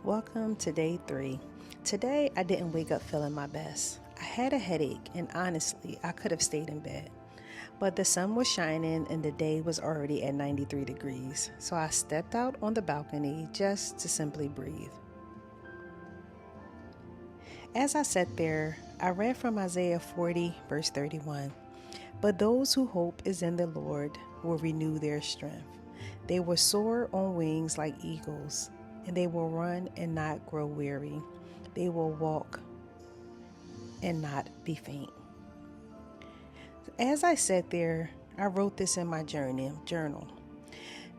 Welcome to day 3. Today I didn't wake up feeling my best. I had a headache and honestly I could have stayed in bed. But the sun was shining and the day was already at 93 degrees. So I stepped out on the balcony just to simply breathe. As I sat there, I read from Isaiah 40 verse 31. But those who hope is in the Lord will renew their strength. They will soar on wings like eagles. And they will run and not grow weary. They will walk and not be faint. As I sat there, I wrote this in my journal.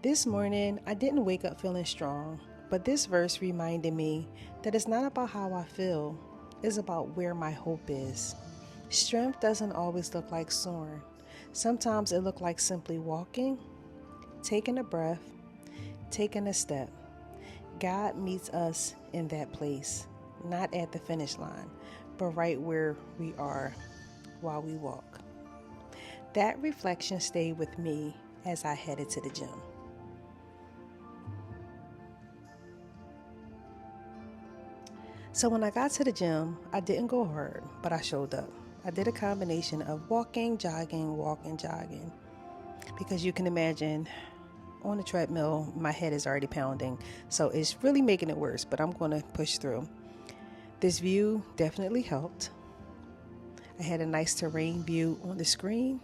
This morning, I didn't wake up feeling strong, but this verse reminded me that it's not about how I feel, it's about where my hope is. Strength doesn't always look like soaring. Sometimes it looks like simply walking, taking a breath, taking a step. God meets us in that place, not at the finish line, but right where we are while we walk. That reflection stayed with me as I headed to the gym. So when I got to the gym, I didn't go hard, but I showed up. I did a combination of walking, jogging, because you can imagine on the treadmill, my head is already pounding, so it's really making it worse, but I'm going to push through. This view definitely helped. I had a nice terrain view on the screen,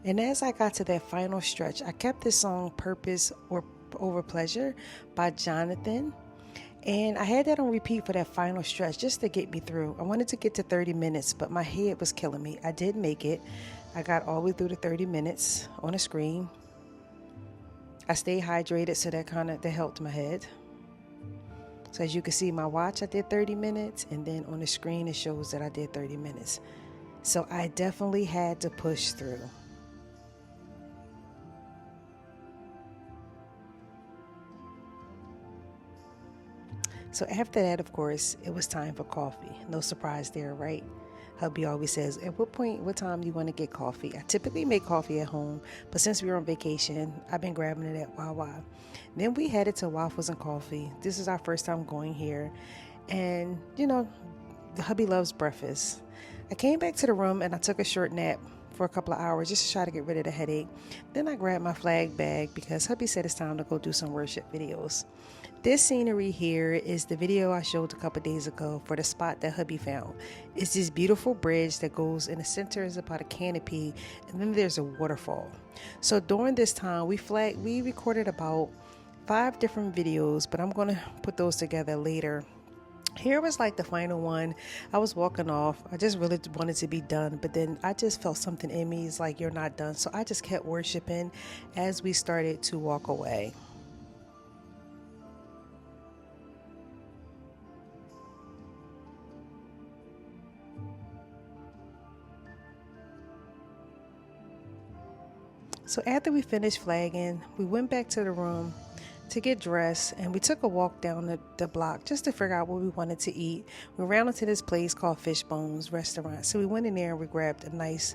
and as I got to that final stretch, I kept this song Purpose Over Pleasure by Jonathan, and I had that on repeat for that final stretch just to get me through. I wanted to get to 30 minutes, but my head was killing me. I did make it. I got all the way through the 30 minutes on the screen. I stayed hydrated, so that helped my head. So as you can see, my watch, I did 30 minutes, and then on the screen, it shows that I did 30 minutes. So I definitely had to push through. So after that, of course, it was time for coffee. No surprise there, right? Hubby always says, at what time do you want to get coffee? I typically make coffee at home, but since we were on vacation, I've been grabbing it at Wawa. Then we headed to Waffles and Coffee. This is our first time going here. And, the hubby loves breakfast. I came back to the room and I took a short nap for a couple of hours just to try to get rid of the headache. Then I grabbed my flag bag because hubby said it's time to go do some worship videos. This scenery here is the video I showed a couple days ago for the spot that hubby found. It's this beautiful bridge that goes in the center is about a canopy, and then there's a waterfall. So during this time, we recorded about 5 different videos, but I'm going to put those together later. Here was like the final one. I was walking off. I just really wanted to be done, but then I just felt something in me. It's like, you're not done. So I just kept worshiping as we started to walk away. So after we finished flagging, we went back to the room to get dressed, and we took a walk down the block just to figure out what we wanted to eat. We ran into this place called Fishbones Restaurant. So we went in there and we grabbed a nice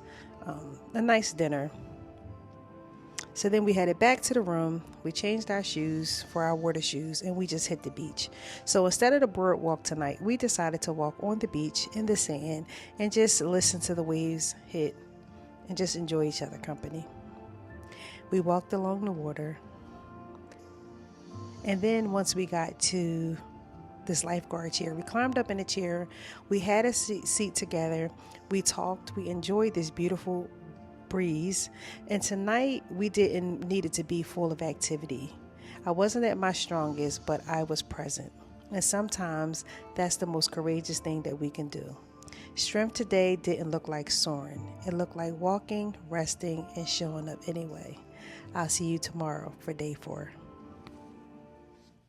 dinner. So then we headed back to the room. We changed our shoes for our water shoes, and we just hit the beach. So instead of the boardwalk tonight, we decided to walk on the beach in the sand and just listen to the waves hit and just enjoy each other's company. We walked along the water, and then once we got to this lifeguard chair, we climbed up in a chair. We had a seat together. We talked. We enjoyed this beautiful breeze. And tonight we didn't need it to be full of activity. I wasn't at my strongest, but I was present. And sometimes that's the most courageous thing that we can do. Strength today didn't look like soaring. It looked like walking, resting, and showing up anyway. I'll see you tomorrow for day 4.